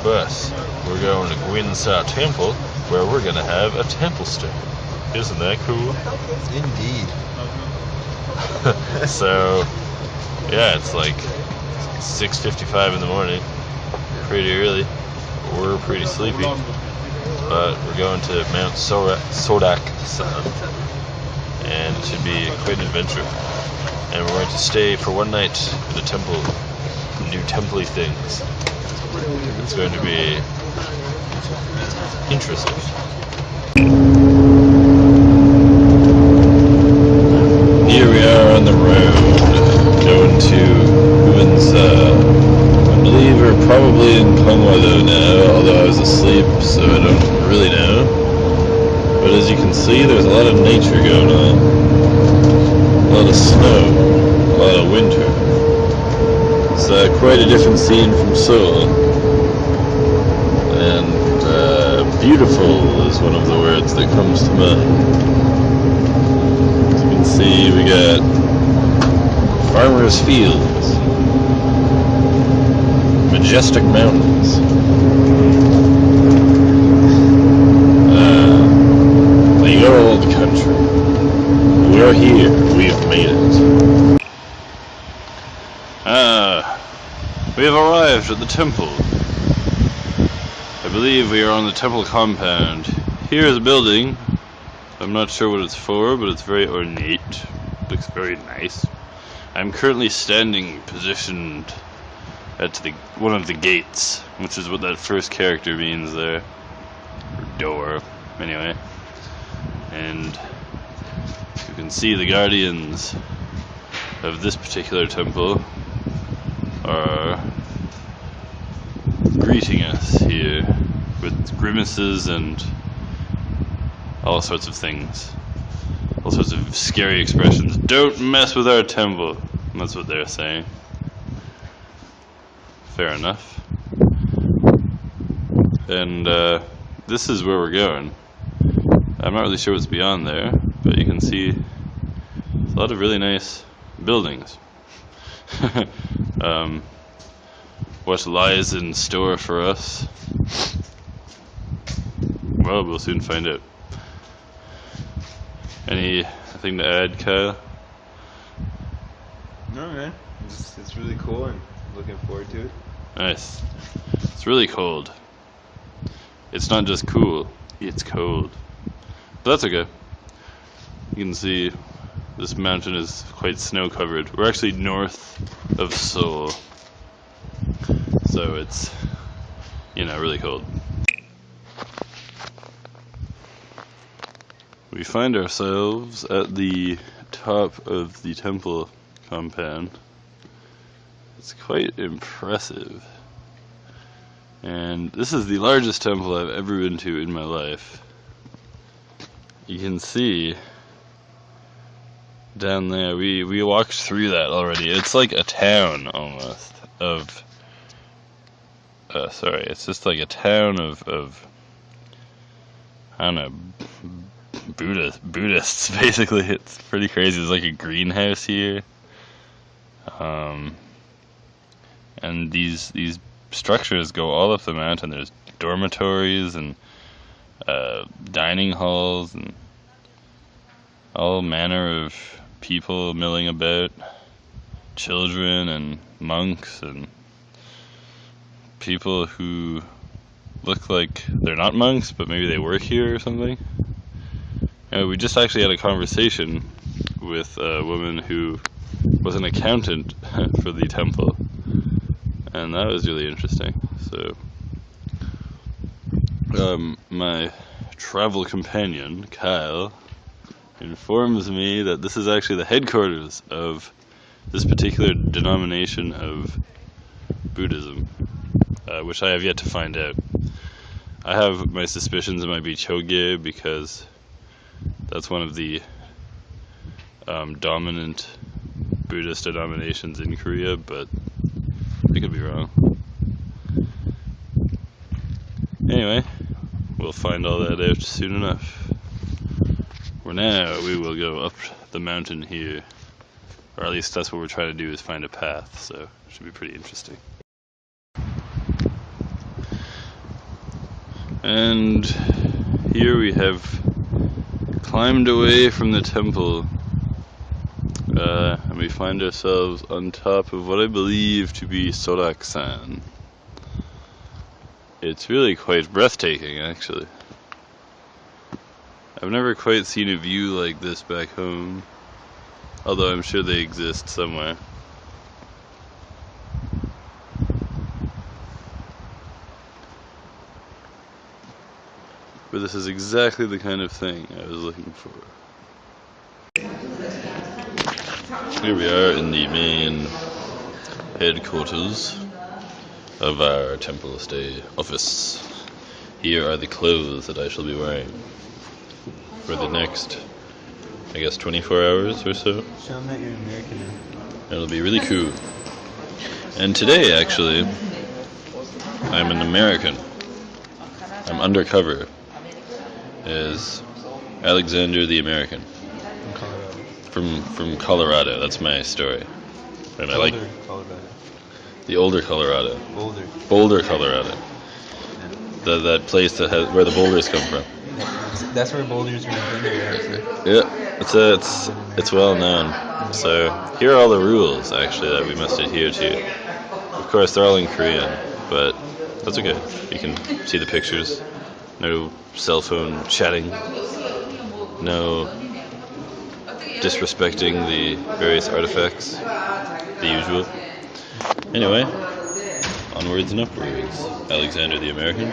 But we're going to Guinsa Temple, where we're gonna have a Templestay. Isn't that cool? Indeed. So, yeah, it's like 6:55 in the morning. Pretty early. We're pretty sleepy. But we're going to Mount Seorak, and it should be quite an adventure. And we're going to stay for one night in the temple, new temple-y things. It's going to be interesting. Here we are on the road, going to Guinsa. I believe we're probably in Kanghwa-do now, although I was asleep, so I don't really know. But as you can see, there's a lot of nature going on. A lot of snow, a lot of winter. It's quite a different scene from Seoul. And beautiful is one of the words that comes to mind. As you can see, we got farmers' fields, majestic mountains, the old country. We're here, we've made it. We have arrived at the temple. I believe we are on the temple compound. Here is a building. I'm not sure what it's for, but it's very ornate. Looks very nice. I'm currently standing positioned at one of the gates, which is what that first character means there. Or door, anyway. And you can see the guardians of this particular temple are greeting us here with grimaces and all sorts of things. All sorts of scary expressions. Don't mess with our temple. That's what they're saying. Fair enough. And this is where we're going. I'm not really sure what's beyond there, but you can see a lot of really nice buildings. What lies in store for us? Well, we'll soon find out. Anything to add, Kyle? No, man. It's really cool and looking forward to it. Nice. It's really cold. It's not just cool, it's cold. But that's okay. You can see this mountain is quite snow covered. We're actually north of Seoul, so it's, really cold. We find ourselves at the top of the temple compound. It's quite impressive. And this is the largest temple I've ever been to in my life. You can see down there, we walked through that already. It's like a town almost of it's just like a town of I don't know, Buddhists basically. It's pretty crazy. There's like a greenhouse here. And these structures go all up the mountain. There's dormitories and dining halls and all manner of people milling about, children and monks and people who look like they're not monks, but maybe they work here or something. We just actually had a conversation with a woman who was an accountant for the temple, and that was really interesting. So my travel companion, Kyle, informs me that this is actually the headquarters of this particular denomination of Buddhism, which I have yet to find out. I have my suspicions it might be Chungcheongbuk-do because that's one of the dominant Buddhist denominations in Korea, but I could be wrong. Anyway, we'll find all that out soon enough. For now, we will go up the mountain here, or at least that's what we're trying to do, is find a path, so it should be pretty interesting. And here we have climbed away from the temple, and we find ourselves on top of what I believe to be Seorak-san. It's really quite breathtaking, actually. I've never quite seen a view like this back home, although I'm sure they exist somewhere. But this is exactly the kind of thing I was looking for. Here we are in the main headquarters of our Templestay office. Here are the clothes that I shall be wearing for the next, I guess, 24 hours or so. Show them that you're American now. It'll be really cool. And today, actually, I'm an American. I'm undercover as Alexander the American from Colorado. That's my story. And I like Colorado. the older Colorado, Boulder. Colorado. That place that has where the boulders come from. That's where boulders are invented, actually. Yeah, it's well known. So here are all the rules actually that we must adhere to. Of course, they're all in Korean, but that's okay. You can see the pictures. No cell phone chatting. No disrespecting the various artifacts. The usual. Anyway, onwards and upwards. Alexander the American.